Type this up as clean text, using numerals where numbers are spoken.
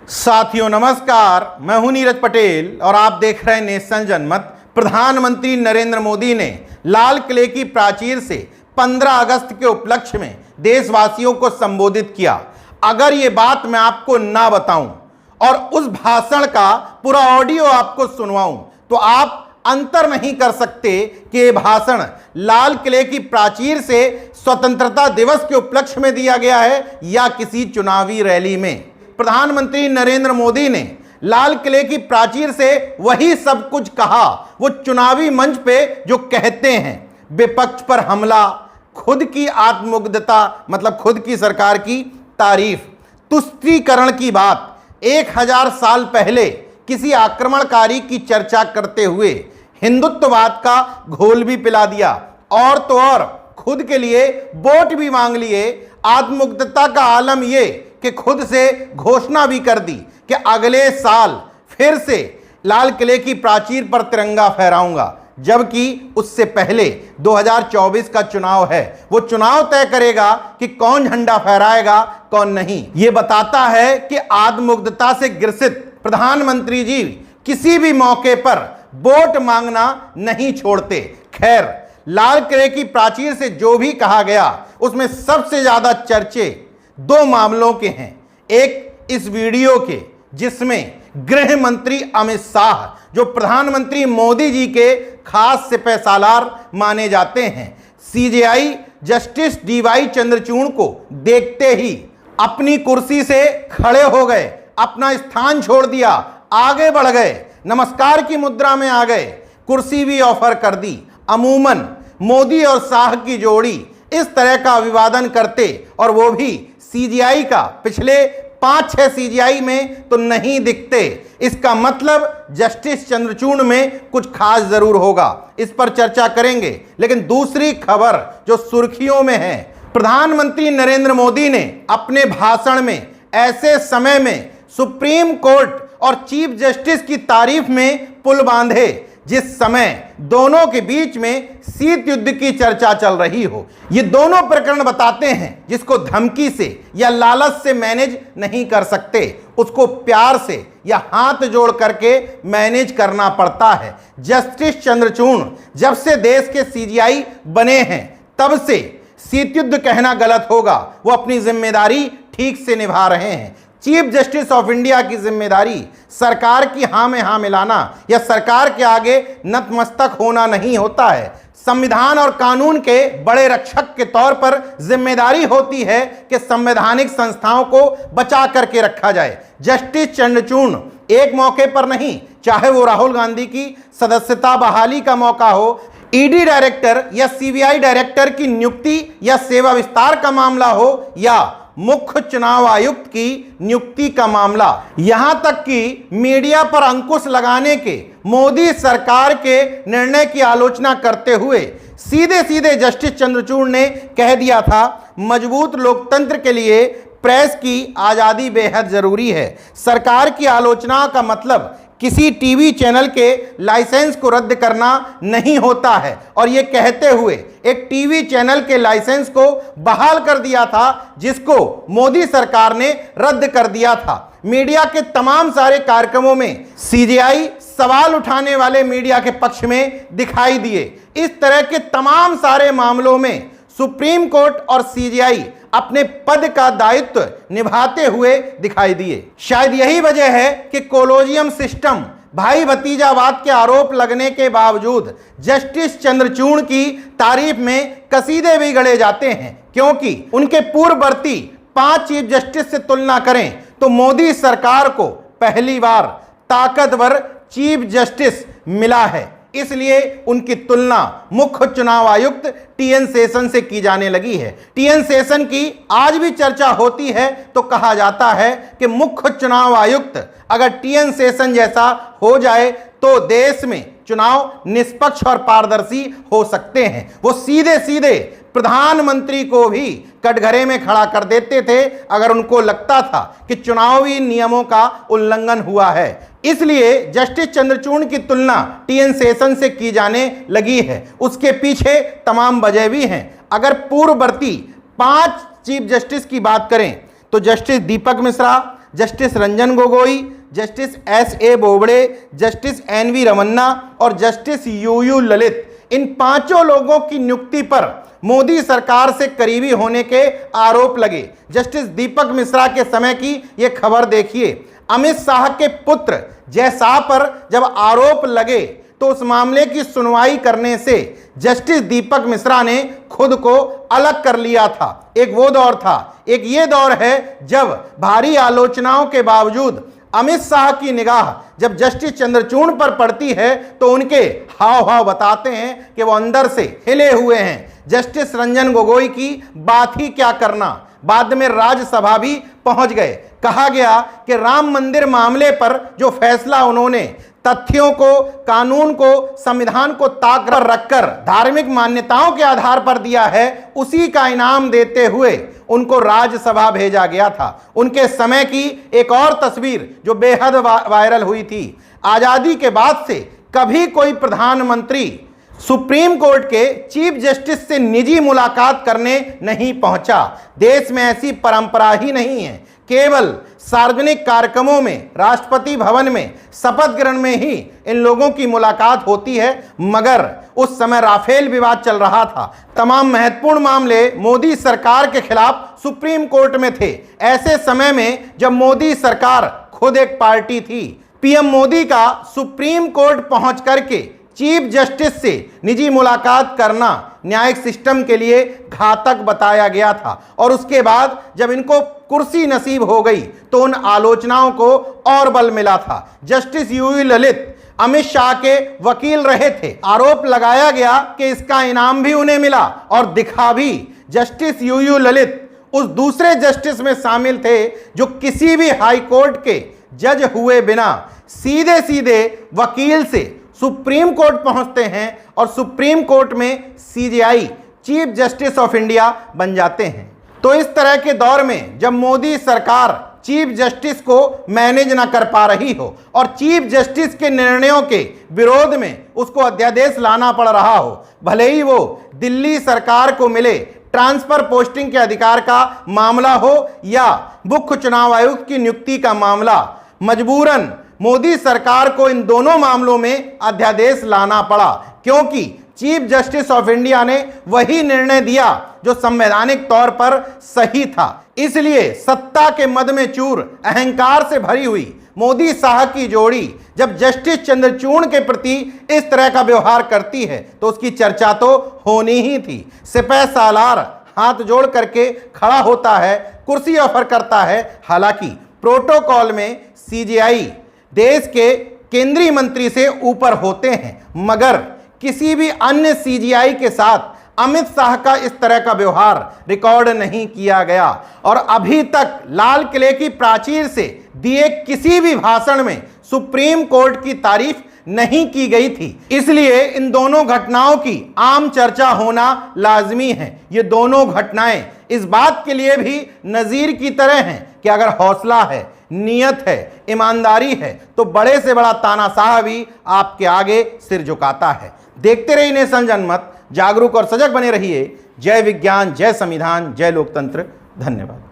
साथियों नमस्कार, मैं हूं नीरज पटेल और आप देख रहे हैं नेशनल जनमत। प्रधानमंत्री नरेंद्र मोदी ने लाल किले की प्राचीर से 15 अगस्त के उपलक्ष्य में देशवासियों को संबोधित किया। अगर ये बात मैं आपको ना बताऊं और उस भाषण का पूरा ऑडियो आपको सुनवाऊं तो आप अंतर नहीं कर सकते कि यह भाषण लाल किले की प्राचीर से स्वतंत्रता दिवस के उपलक्ष्य में दिया गया है या किसी चुनावी रैली में। प्रधानमंत्री नरेंद्र मोदी ने लाल किले की प्राचीर से वही सब कुछ कहा वो चुनावी मंच पे जो कहते हैं। विपक्ष पर हमला, खुद की आत्ममुग्धता मतलब खुद की सरकार की तारीफ, तुष्टीकरण की बात, 1000 साल पहले किसी आक्रमणकारी की चर्चा करते हुए हिंदुत्ववाद का घोल भी पिला दिया और तो और खुद के लिए वोट भी मांग लिए। आत्ममुग्धता का आलम ये कि खुद से घोषणा भी कर दी कि अगले साल फिर से लाल किले की प्राचीर पर तिरंगा फहराऊंगा, जबकि उससे पहले 2024 का चुनाव है। वो चुनाव तय करेगा कि कौन झंडा फहराएगा कौन नहीं। ये बताता है कि आत्ममुग्धता से ग्रसित प्रधानमंत्री जी किसी भी मौके पर वोट मांगना नहीं छोड़ते। खैर, लाल किले की प्राचीर से जो भी कहा गया उसमें सबसे ज्यादा चर्चे 2 मामलों के हैं। एक इस वीडियो के जिसमें गृह मंत्री अमित शाह, जो प्रधानमंत्री मोदी जी के खास सिपहसालार माने जाते हैं, सीजेआई जस्टिस डीवाई चंद्रचूड़ को देखते ही अपनी कुर्सी से खड़े हो गए, अपना स्थान छोड़ दिया, आगे बढ़ गए, नमस्कार की मुद्रा में आ गए, कुर्सी भी ऑफर कर दी। अमूमन मोदी और शाह की जोड़ी इस तरह का अभिवादन करते और वो भी सीजीआई का पिछले 5-6 सीजीआई में तो नहीं दिखते। इसका मतलब जस्टिस चंद्रचूड़ में कुछ खास जरूर होगा, इस पर चर्चा करेंगे। लेकिन दूसरी खबर जो सुर्खियों में है, प्रधानमंत्री नरेंद्र मोदी ने अपने भाषण में ऐसे समय में सुप्रीम कोर्ट और चीफ जस्टिस की तारीफ में पुल बांधे जिस समय दोनों के बीच में शीत युद्ध की चर्चा चल रही हो। ये दोनों प्रकरण बताते हैं जिसको धमकी से या लालच से मैनेज नहीं कर सकते, उसको प्यार से या हाथ जोड़ करके मैनेज करना पड़ता है। जस्टिस चंद्रचूड़ जब से देश के सीजीआई बने हैं तब से शीत युद्ध कहना गलत होगा, वो अपनी जिम्मेदारी ठीक से निभा रहे हैं। चीफ जस्टिस ऑफ इंडिया की जिम्मेदारी सरकार की हाँ में हाँ मिलाना या सरकार के आगे नतमस्तक होना नहीं होता है। संविधान और कानून के बड़े रक्षक के तौर पर जिम्मेदारी होती है कि संवैधानिक संस्थाओं को बचा करके रखा जाए। जस्टिस चंद्रचूड़ एक मौके पर नहीं, चाहे वो राहुल गांधी की सदस्यता बहाली का मौका हो, ईडी डायरेक्टर या सीबीआई डायरेक्टर की नियुक्ति या सेवा विस्तार का मामला हो या मुख्य चुनाव आयुक्त की नियुक्ति का मामला, यहां तक कि मीडिया पर अंकुश लगाने के मोदी सरकार के निर्णय की आलोचना करते हुए सीधे सीधे जस्टिस चंद्रचूड़ ने कह दिया था, मजबूत लोकतंत्र के लिए प्रेस की आज़ादी बेहद जरूरी है। सरकार की आलोचना का मतलब किसी टीवी चैनल के लाइसेंस को रद्द करना नहीं होता है और ये कहते हुए एक टीवी चैनल के लाइसेंस को बहाल कर दिया था जिसको मोदी सरकार ने रद्द कर दिया था। मीडिया के तमाम सारे कार्यक्रमों में सीजीआई सवाल उठाने वाले मीडिया के पक्ष में दिखाई दिए। इस तरह के तमाम सारे मामलों में सुप्रीम कोर्ट और सीजीआई अपने पद का दायित्व निभाते हुए दिखाई दिए। शायद यही वजह है कि कोलोजियम सिस्टम भाई भतीजावाद के आरोप लगने के बावजूद जस्टिस चंद्रचूड़ की तारीफ में कसीदे भी गढ़े जाते हैं, क्योंकि उनके पूर्ववर्ती 5 चीफ जस्टिस से तुलना करें तो मोदी सरकार को पहली बार ताकतवर चीफ जस्टिस मिला है। इसलिए उनकी तुलना मुख्य चुनाव आयुक्त टीएन शेषन से की जाने लगी है। टीएन शेषन की आज भी चर्चा होती है तो कहा जाता है कि मुख्य चुनाव आयुक्त अगर टीएन शेषन जैसा हो जाए तो देश में चुनाव निष्पक्ष और पारदर्शी हो सकते हैं। वो सीधे सीधे प्रधानमंत्री को भी कटघरे में खड़ा कर देते थे अगर उनको लगता था कि चुनावी नियमों का उल्लंघन हुआ है। इसलिए जस्टिस चंद्रचूड़ की तुलना टीएन शेषन से की जाने लगी है। उसके पीछे तमाम वजह भी हैं। अगर पूर्ववर्ती 5 चीफ जस्टिस की बात करें तो justice Deepak Mishra, justice Ranjan Gogoi, justice S A. Bobde, justice N V. Ramana और जस्टिस यू ललित, इन पांचों लोगों की नियुक्ति पर मोदी सरकार से करीबी होने के आरोप लगे। जस्टिस दीपक मिश्रा के समय की यह खबर देखिए। अमित शाह के पुत्र जय शाह पर जब आरोप लगे तो उस मामले की सुनवाई करने से जस्टिस दीपक मिश्रा ने खुद को अलग कर लिया था। एक वो दौर था, एक ये दौर है जब भारी आलोचनाओं के बावजूद अमित शाह की निगाह जब जस्टिस चंद्रचूड़ पर पड़ती है तो उनके हाव भाव बताते हैं कि वो अंदर से हिले हुए हैं। जस्टिस रंजन गोगोई की बात ही क्या करना, बाद में राज्यसभा भी पहुंच गए। कहा गया कि राम मंदिर मामले पर जो फैसला उन्होंने तथ्यों को, कानून को, संविधान को ताक पर रखकर धार्मिक मान्यताओं के आधार पर दिया है, उसी का इनाम देते हुए उनको राज्यसभा भेजा गया था। उनके समय की एक और तस्वीर जो बेहद वायरल हुई थी, आजादी के बाद से कभी कोई प्रधानमंत्री सुप्रीम कोर्ट के चीफ जस्टिस से निजी मुलाकात करने नहीं पहुंचा। देश में ऐसी परंपरा ही नहीं है। केवल सार्वजनिक कार्यक्रमों में, राष्ट्रपति भवन में, शपथ ग्रहण में ही इन लोगों की मुलाकात होती है। मगर उस समय राफेल विवाद चल रहा था, तमाम महत्वपूर्ण मामले मोदी सरकार के खिलाफ सुप्रीम कोर्ट में थे। ऐसे समय में जब मोदी सरकार खुद एक पार्टी थी, पीएम मोदी का सुप्रीम कोर्ट पहुंच करके चीफ जस्टिस से निजी मुलाकात करना न्यायिक सिस्टम के लिए घातक बताया गया था। और उसके बाद जब इनको कुर्सी नसीब हो गई तो उन आलोचनाओं को और बल मिला था। जस्टिस यू ललित अमित शाह के वकील रहे थे। आरोप लगाया गया कि इसका इनाम भी उन्हें मिला और दिखा भी। जस्टिस यू ललित उस दूसरे जस्टिस में शामिल थे जो किसी भी हाई कोर्ट के जज हुए बिना सीधे सीधे वकील से सुप्रीम कोर्ट पहुंचते हैं और सुप्रीम कोर्ट में CJI, chief justice of India बन जाते हैं। तो इस तरह के दौर में जब मोदी सरकार चीफ जस्टिस को मैनेज ना कर पा रही हो और चीफ जस्टिस के निर्णयों के विरोध में उसको अध्यादेश लाना पड़ रहा हो, भले ही वो दिल्ली सरकार को मिले ट्रांसफर पोस्टिंग के अधिकार का मामला हो या मुख्य चुनाव आयुक्त की नियुक्ति का मामला, मजबूरन मोदी सरकार को इन दोनों मामलों में अध्यादेश लाना पड़ा, क्योंकि चीफ जस्टिस ऑफ इंडिया ने वही निर्णय दिया जो संवैधानिक तौर पर सही था। इसलिए सत्ता के मद में चूर, अहंकार से भरी हुई मोदी शाह की जोड़ी जब जस्टिस चंद्रचूड़ के प्रति इस तरह का व्यवहार करती है तो उसकी चर्चा तो होनी ही थी। सिपह सालार हाथ जोड़ करके खड़ा होता है, कुर्सी ऑफर करता है। हालांकि प्रोटोकॉल में सीजेआई देश के केंद्रीय मंत्री से ऊपर होते हैं, मगर किसी भी अन्य सीजीआई के साथ अमित शाह का इस तरह का व्यवहार रिकॉर्ड नहीं किया गया। और अभी तक लाल किले की प्राचीर से दिए किसी भी भाषण में सुप्रीम कोर्ट की तारीफ नहीं की गई थी। इसलिए इन दोनों घटनाओं की आम चर्चा होना लाजमी है। ये दोनों घटनाएं इस बात के लिए भी नजीर की तरह हैं कि अगर हौसला है, नियत है, ईमानदारी है तो बड़े से बड़ा तानाशाह भी आपके आगे सिर झुकाता है। देखते रहिए नेशन जनमत, जागरूक और सजग बने रहिए। जय विज्ञान, जय संविधान, जय लोकतंत्र। धन्यवाद।